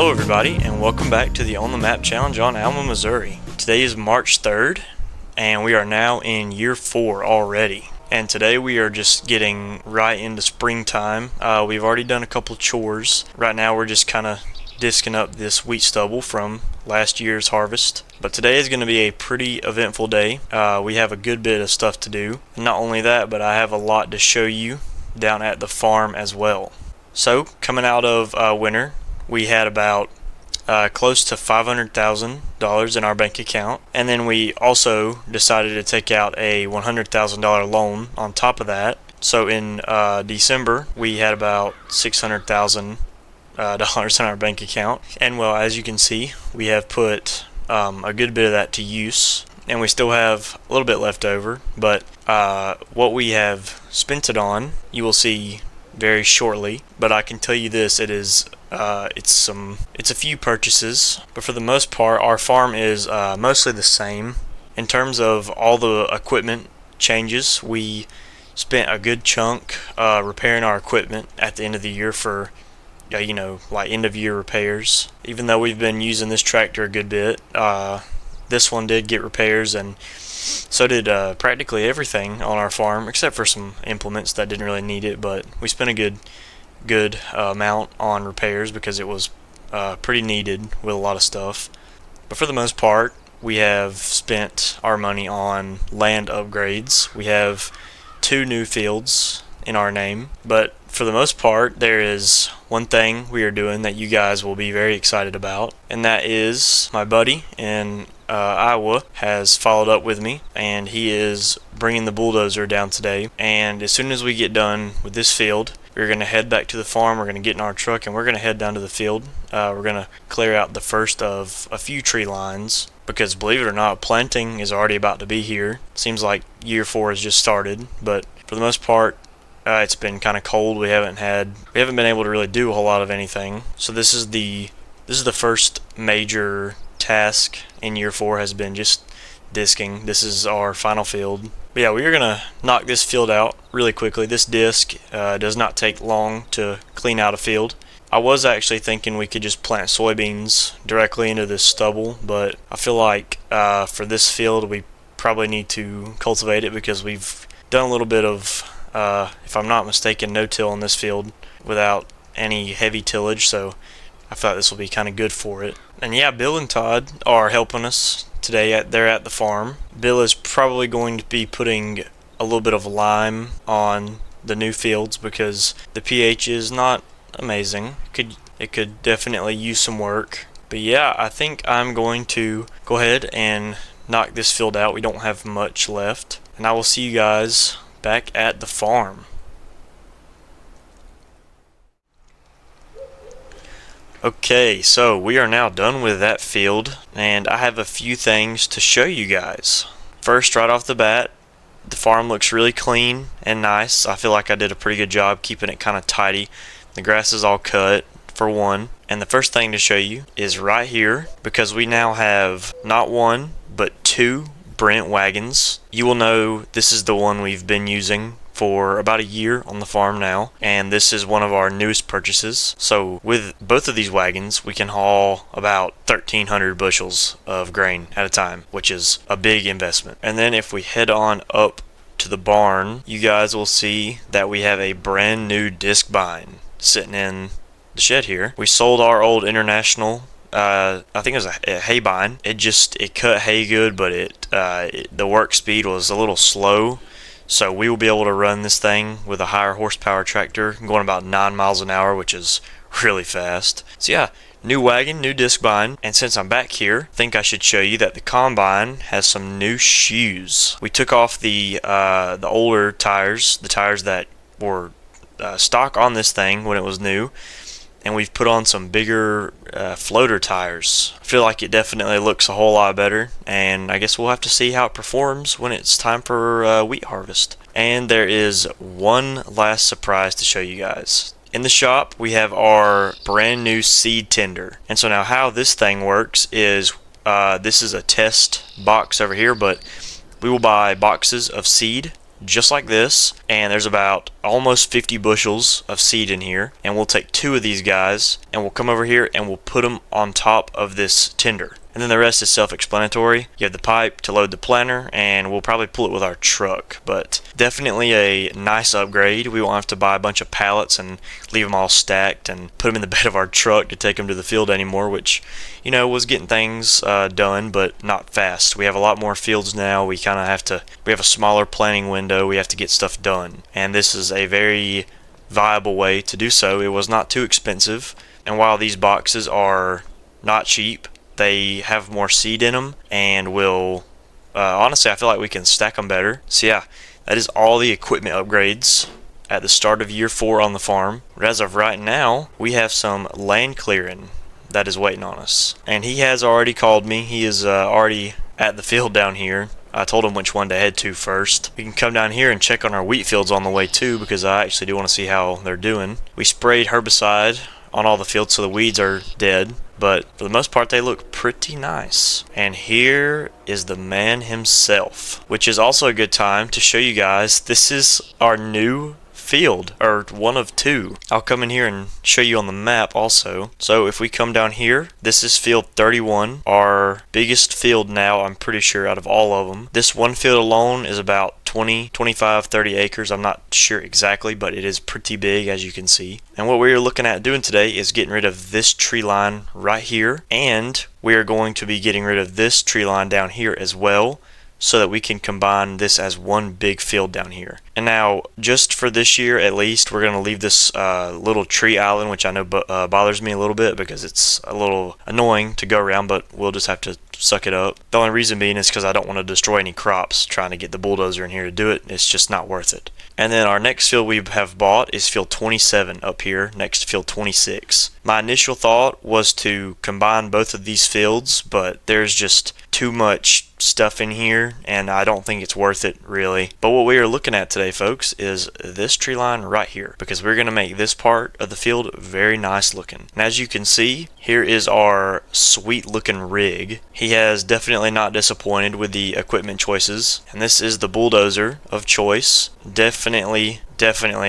Hello everybody, and welcome back to the On the Map Challenge on Alma, Missouri. Today is March 3rd, and we are now in year 4 already. And today we are just getting right into springtime. We've already done a couple chores. Right now we're just kind of disking up this wheat stubble from last year's harvest. But today is going to be a pretty eventful day. We have a good bit of stuff to do. Not only that, but I have a lot to show you down at the farm as well. So, coming out of winter, we had about close to $500,000 in our bank account, and then we also decided to take out a $100,000 loan on top of that. So in December, we had about $600,000 in our bank account, and well, as you can see, we have put a good bit of that to use, and we still have a little bit left over. But what we have spent it on, you will see very shortly. But I can tell you this: it's a few purchases, but for the most part, our farm is mostly the same. In terms of all the equipment changes, we spent a good chunk repairing our equipment at the end of the year for like end of year repairs. Even though we've been using this tractor a good bit, this one did get repairs, and so did practically everything on our farm except for some implements that didn't really need it. But we spent a good amount on repairs because it was pretty needed with a lot of stuff. But for the most part, we have spent our money on land upgrades. We have 2 new fields in our name, but for the most part, there is one thing we are doing that you guys will be very excited about, and that is my buddy in Iowa has followed up with me, and he is bringing the bulldozer down today. And as soon as we get done with this field, we're going to head back to the farm. We're going to get in our truck and we're going to head down to the field. We're going to clear out the first of a few tree lines, because believe it or not, planting is already about to be here. Seems like year 4 has just started, but for the most part, it's been kind of cold. We haven't been able to really do a whole lot of anything. So this is the first major task in year 4, has been just disking. This is our final field. But yeah, we are gonna knock this field out really quickly. This disc does not take long to clean out a field. I was actually thinking we could just plant soybeans directly into this stubble, but I feel like for this field we probably need to cultivate it, because we've done a little bit of if I'm not mistaken, no-till in this field without any heavy tillage, so I thought this will be kind of good for it. And yeah, Bill and Todd are helping us today. They're at the farm. Bill is probably going to be putting a little bit of lime on the new fields because the pH is not amazing. It could definitely use some work. But yeah, I think I'm going to go ahead and knock this field out. We don't have much left, and I will see you guys back at the farm. Okay, so we are now done with that field, and I have a few things to show you guys. First, right off the bat, the farm looks really clean and nice. I feel like I did a pretty good job keeping it kind of tidy. The grass is all cut, for one. And the first thing to show you is right here, because we now have not 1 but 2 Brent wagons. You will know this is the one we've been using for about a year on the farm now, and this is one of our newest purchases. So with both of these wagons, we can haul about 1,300 bushels of grain at a time, which is a big investment. And then if we head on up to the barn, you guys will see that we have a brand new disc bind sitting in the shed here. We sold our old International, I think it was a hay bind. It cut hay good, but the work speed was a little slow. So we will be able to run this thing with a higher horsepower tractor going about 9 miles an hour, which is really fast. So yeah, new wagon, new disc bind. And since I'm back here, I think I should show you that the combine has some new shoes. We took off the older tires, the tires that were stock on this thing when it was new, and we've put on some bigger floater tires. I feel like it definitely looks a whole lot better, and I guess we'll have to see how it performs when it's time for wheat harvest. And there is one last surprise to show you guys. In the shop, we have our brand new seed tender. And so now how this thing works is this is a test box over here, but we will buy boxes of seed just like this, and there's about almost 50 bushels of seed in here, and we'll take 2 of these guys and we'll come over here and we'll put them on top of this tender. And then the rest is self-explanatory. You have the pipe to load the planter, and we'll probably pull it with our truck. But definitely a nice upgrade. We won't have to buy a bunch of pallets and leave them all stacked and put them in the bed of our truck to take them to the field anymore, which, you know, was getting things done, but not fast. We have a lot more fields now. We have a smaller planning window. We have to get stuff done. And this is a very viable way to do so. It was not too expensive. And while these boxes are not cheap, they have more seed in them, and will honestly, I feel like we can stack them better. So yeah, that is all the equipment upgrades at the start of year 4 on the farm. But as of right now, we have some land clearing that is waiting on us, and he has already called me. He is already at the field down here. I told him which one to head to first. We can come down here and check on our wheat fields on the way too, because I actually do want to see how they're doing. We sprayed herbicide on all the fields so the weeds are dead, but for the most part they look pretty nice. And here is the man himself, which is also a good time to show you guys this is our new field, or one of 2. I'll come in here and show you on the map also. So if we come down here, this is field 31, our biggest field now, I'm pretty sure, out of all of them. This one field alone is about 20, 25, 30 acres. I'm not sure exactly, but it is pretty big, as you can see. And what we're looking at doing today is getting rid of this tree line right here, and we are going to be getting rid of this tree line down here as well, so that we can combine this as one big field down here. And now, just for this year at least, we're going to leave this little tree island, which I know bothers me a little bit because it's a little annoying to go around, but we'll just have to suck it up. The only reason being is because I don't want to destroy any crops trying to get the bulldozer in here to do it. It's just not worth it. And then our next field we have bought is field 27 up here next to field 26. My initial thought was to combine both of these fields, but there's just too much stuff in here and I don't think it's worth it really. But what we are looking at today, folks, is this tree line right here, because we're going to make this part of the field very nice looking. And as you can see, here is our sweet looking rig. He has definitely not disappointed with the equipment choices, and this is the bulldozer of choice. Definitely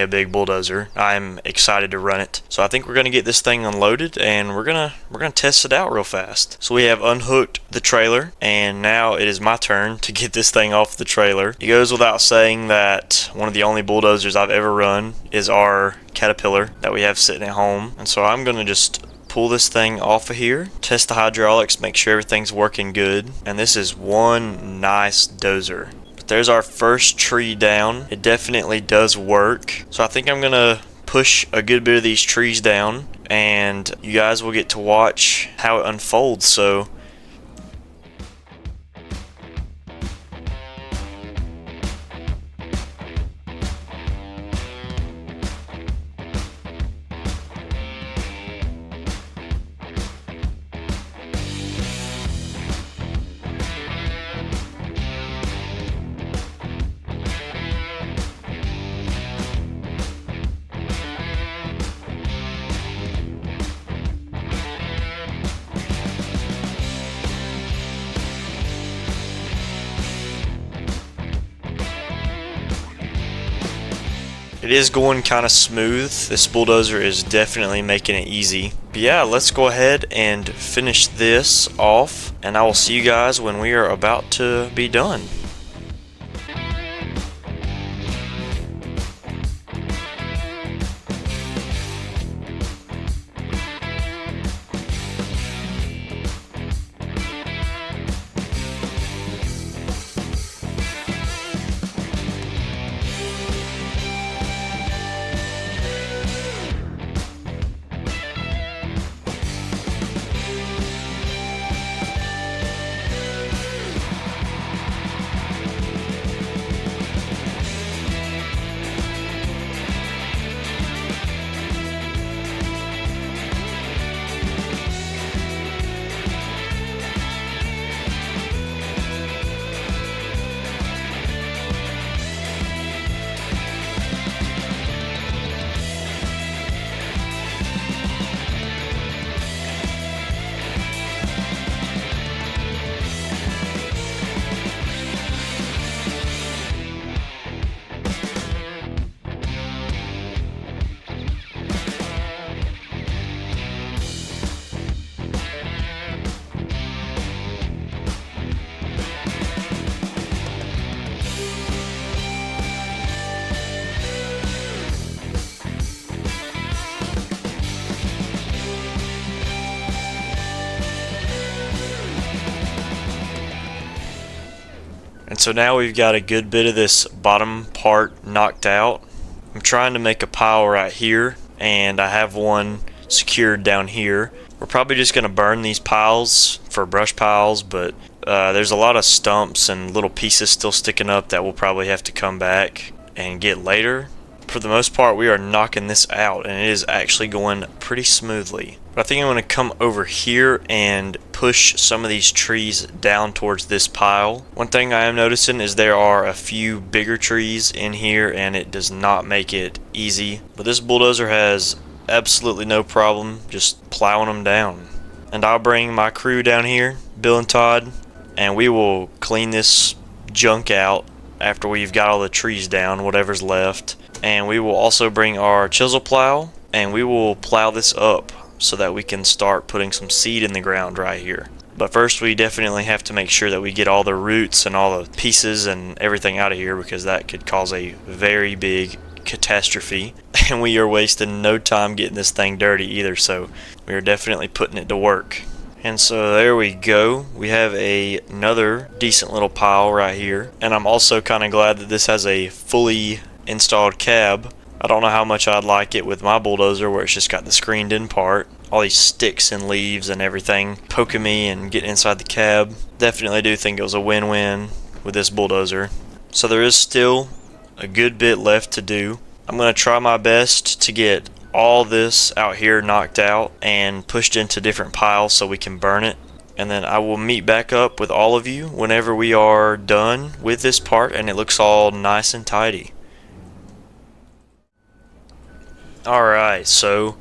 a big bulldozer. I'm excited to run it. So I think we're gonna get this thing unloaded and we're gonna test it out real fast. So we have unhooked the trailer, and now it is my turn to get this thing off the trailer. It goes without saying that one of the only bulldozers I've ever run is our Caterpillar that we have sitting at home. And so I'm gonna just pull this thing off of here, test the hydraulics, make sure everything's working good. And this is one nice dozer. There's our first tree down. It definitely does work. So I think I'm gonna push a good bit of these trees down, and you guys will get to watch how it unfolds. So it is going kind of smooth. This bulldozer is definitely making it easy. But yeah, let's go ahead and finish this off, and I will see you guys when we are about to be done. And so now we've got a good bit of this bottom part knocked out. I'm trying to make a pile right here, and I have one secured down here. We're probably just going to burn these piles for brush piles, but there's a lot of stumps and little pieces still sticking up that we'll probably have to come back and get later. For the most part, we are knocking this out, and it is actually going pretty smoothly. But I think I'm going to come over here and push some of these trees down towards this pile. One thing I am noticing is there are a few bigger trees in here, and it does not make it easy. But this bulldozer has absolutely no problem just plowing them down. And I'll bring my crew down here, Bill and Todd, and we will clean this junk out after we've got all the trees down, whatever's left. And we will also bring our chisel plow, and we will plow this up so that we can start putting some seed in the ground right here. But first, we definitely have to make sure that we get all the roots and all the pieces and everything out of here, because that could cause a very big catastrophe. And we are wasting no time getting this thing dirty either, so we are definitely putting it to work. And so there we go. We have another decent little pile right here. And I'm also kind of glad that this has a fully installed cab. I don't know how much I'd like it with my bulldozer where it's just got the screened in part. All these sticks and leaves and everything poking me and getting inside the cab. Definitely do think it was a win-win with this bulldozer. So there is still a good bit left to do. I'm going to try my best to get all this out here knocked out and pushed into different piles so we can burn it. And then I will meet back up with all of you whenever we are done with this part and it looks all nice and tidy. Alright, so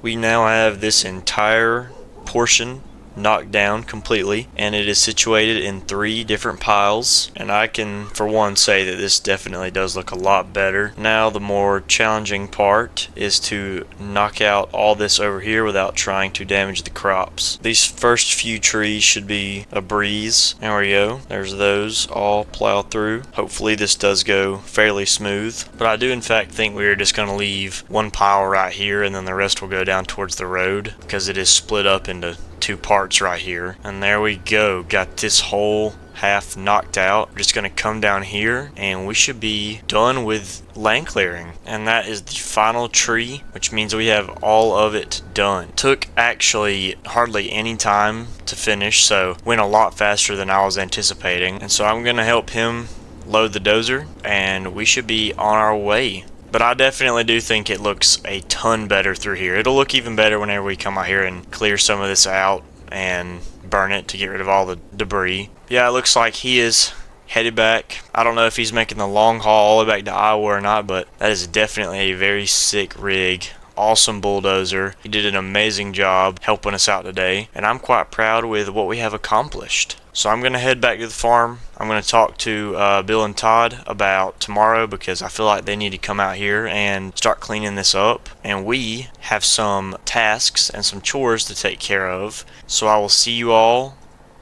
we now have this entire portion knocked down completely, and it is situated in 3 different piles, and I can for one say that this definitely does look a lot better. Now the more challenging part is to knock out all this over here without trying to damage the crops. These first few trees should be a breeze. There we go, there's those all plowed through. Hopefully this does go fairly smooth, but I do in fact think we're just going to leave one pile right here and then the rest will go down towards the road, because it is split up into 2 parts right here. And there we go, got this whole half knocked out. We're just gonna come down here and we should be done with land clearing, and that is the final tree, which means we have all of it done. Took actually hardly any time to finish, so went a lot faster than I was anticipating. And so I'm gonna help him load the dozer and we should be on our way. But I definitely do think it looks a ton better through here. It'll look even better whenever we come out here and clear some of this out and burn it to get rid of all the debris. Yeah, it looks like he is headed back. I don't know if he's making the long haul all the way back to Iowa or not, but that is definitely a very sick rig. Awesome bulldozer. He did an amazing job helping us out today, and I'm quite proud with what we have accomplished. So I'm going to head back to the farm. I'm going to talk to Bill and Todd about tomorrow, because I feel like they need to come out here and start cleaning this up. And we have some tasks and some chores to take care of. So I will see you all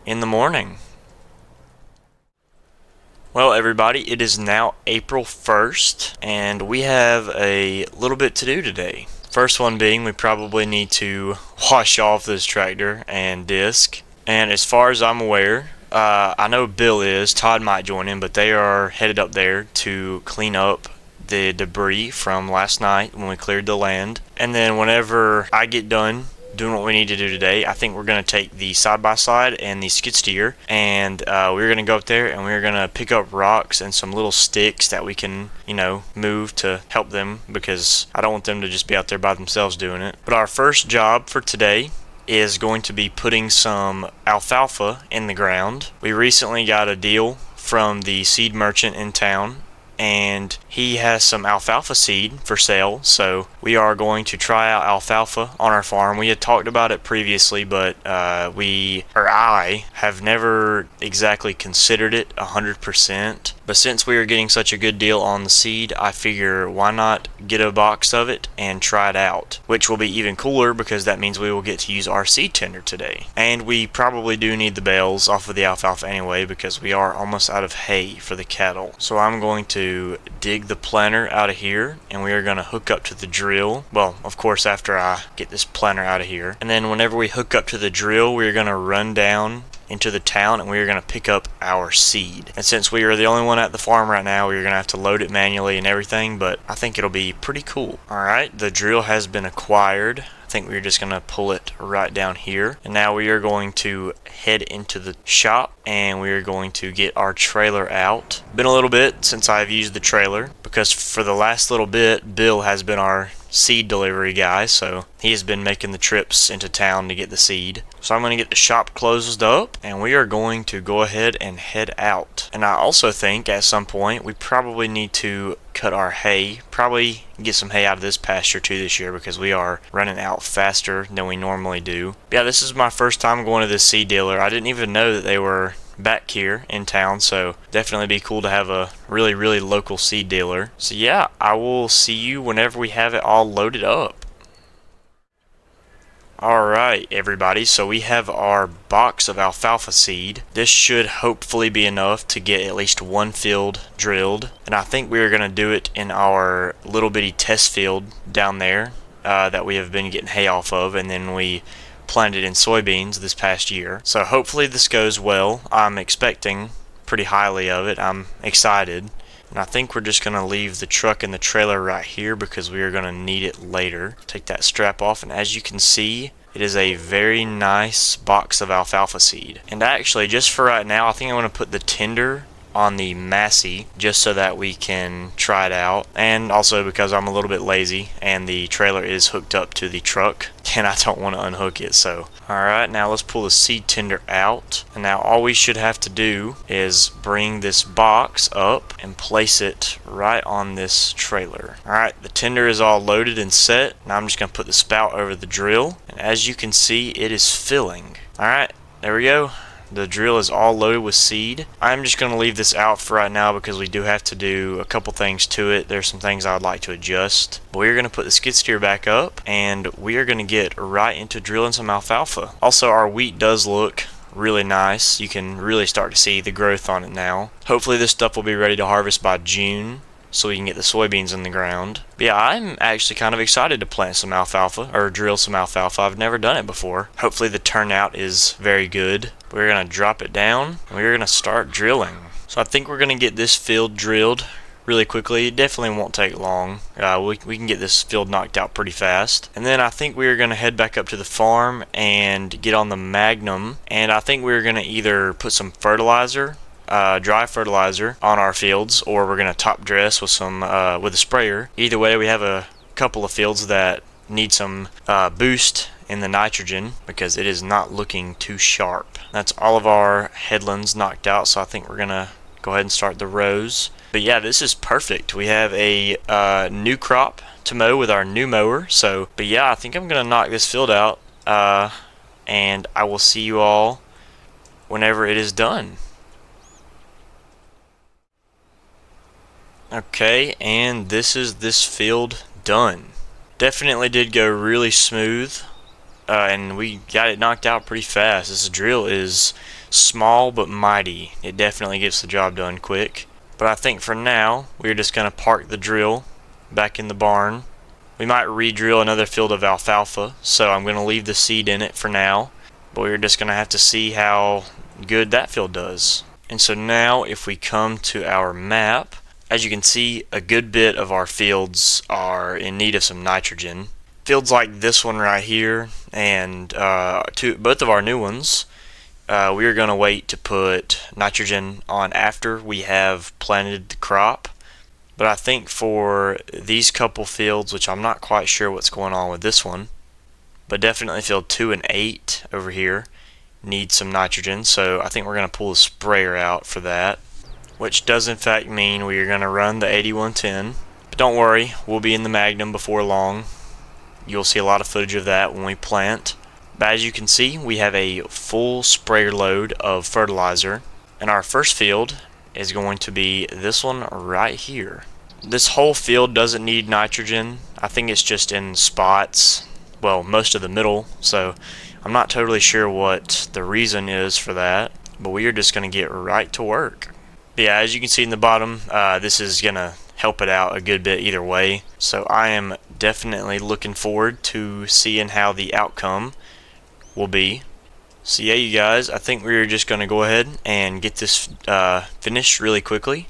in the morning. Well, everybody, it is now April 1st, and we have a little bit to do today. First one being, we probably need to wash off this tractor and disc. And as far as I'm aware, I know Bill is, Todd might join in, but they are headed up there to clean up the debris from last night when we cleared the land. And then whenever I get done doing what we need to do today, I think we're going to take the side-by-side and the skid steer, and we're going to go up there and we're going to pick up rocks and some little sticks that we can, move to help them, because I don't want them to just be out there by themselves doing it. But our first job for today is going to be putting some alfalfa in the ground. We recently got a deal from the seed merchant in town, and he has some alfalfa seed for sale, so we are going to try out alfalfa on our farm. We had talked about it previously, but I have never exactly considered it 100%. But since we are getting such a good deal on the seed, I figure why not get a box of it and try it out, which will be even cooler because that means we will get to use our seed tender today. And we probably do need the bales off of the alfalfa anyway, because we are almost out of hay for the cattle. So I'm going to dig the planter out of here, and we are going to hook up to the drill. Well, of course, after I get this planter out of here. And then whenever we hook up to the drill, we're going to run down into the town and we are going to pick up our seed. And since we are the only one at the farm right now, we are going to have to load it manually and everything, but I think it'll be pretty cool. Alright, the drill has been acquired. I think we're just going to pull it right down here. And now we are going to head into the shop and we are going to get our trailer out. Been a little bit since I've used the trailer because for the last little bit, Bill has been our seed delivery guy, so he has been making the trips into town to get the seed. So I'm going to get the shop closed up and we are going to go ahead and head out. And I also think at some point we probably need to cut our hay, probably get some hay out of this pasture too this year because we are running out faster than we normally do. Yeah, this is my first time going to this seed dealer. I didn't even know that they were back here in town, so definitely be cool to have a really local seed dealer. So yeah, I will see you whenever we have it all loaded up. Alright everybody, so we have our box of alfalfa seed. This should hopefully be enough to get at least one field drilled, and I think we are going to do it in our little bitty test field down there that we have been getting hay off of, and then we planted in soybeans this past year. So hopefully this goes well. I'm expecting pretty highly of it. I'm excited. And I think we're just going to leave the truck and the trailer right here because we are going to need it later. Take that strap off, and as you can see, it is a very nice box of alfalfa seed. And actually, just for right now, I think I'm going to put the tender on the Massey just so that we can try it out, and also because I'm a little bit lazy and the trailer is hooked up to the truck and I don't want to unhook it. So alright, now let's pull the seed tender out, and now all we should have to do is bring this box up and place it right on this trailer. Alright, the tender is all loaded and set. Now I'm just going to put the spout over the drill, and as you can see, it is filling. Alright, there we go. The drill is all loaded with seed. I'm just going to leave this out for right now because we do have to do a couple things to it. There's some things I would like to adjust. But we're going to put the skid steer back up and we are going to get right into drilling some alfalfa. Also, our wheat does look really nice. You can really start to see the growth on it now. Hopefully this stuff will be ready to harvest by June, so we can get the soybeans in the ground. But yeah, I'm actually kind of excited to plant some alfalfa, or drill some alfalfa. I've never done it before. Hopefully the turnout is very good. We're going to drop it down, and we're going to start drilling. So I think we're going to get this field drilled really quickly. It definitely won't take long. We can get this field knocked out pretty fast. And then I think we're going to head back up to the farm and get on the Magnum. And I think we're going to either put some fertilizer, dry fertilizer on our fields, or we're going to top dress with some with a sprayer. Either way, we have a couple of fields that need some boost in the nitrogen because it is not looking too sharp. That's all of our headlands knocked out, so I think we're going to go ahead and start the rows. But yeah, this is perfect. We have a new crop to mow with our new mower. So, but yeah, I think I'm going to knock this field out, and I will see you all whenever it is done. Okay, and this is this field done. Definitely did go really smooth, and we got it knocked out pretty fast. This drill is small but mighty. It definitely gets the job done quick. But I think for now, we're just going to park the drill back in the barn. We might re-drill another field of alfalfa, so I'm going to leave the seed in it for now. But we're just going to have to see how good that field does. And so now, if we come to our map, as you can see, a good bit of our fields are in need of some nitrogen. Fields like this one right here, and both of our new ones, we are going to wait to put nitrogen on after we have planted the crop. But I think for these couple fields, which I'm not quite sure what's going on with this one, but definitely field 2 and 8 over here need some nitrogen, so I think we're going to pull the sprayer out for that, which does in fact mean we are going to run the 8110. But don't worry, we'll be in the Magnum before long. You'll see a lot of footage of that when we plant. But as you can see, we have a full sprayer load of fertilizer, and our first field is going to be this one right here. This whole field doesn't need nitrogen. I think it's just in spots, well, most of the middle, so I'm not totally sure what the reason is for that, but we are just going to get right to work. But yeah, as you can see in the bottom, this is going to help it out a good bit either way, so I am definitely looking forward to seeing how the outcome will be. So yeah, you guys, I think we're just going to go ahead and get this finished really quickly.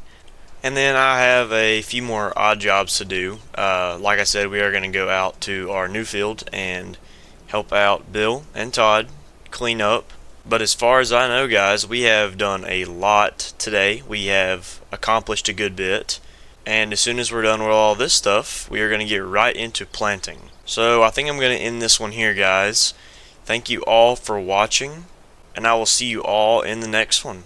And then I have a few more odd jobs to do. Like I said, we are going to go out to our new field and help out Bill and Todd clean up. But as far as I know, guys, we have done a lot today. We have accomplished a good bit. And as soon as we're done with all this stuff, we are going to get right into planting. So I think I'm going to end this one here, guys. Thank you all for watching, and I will see you all in the next one.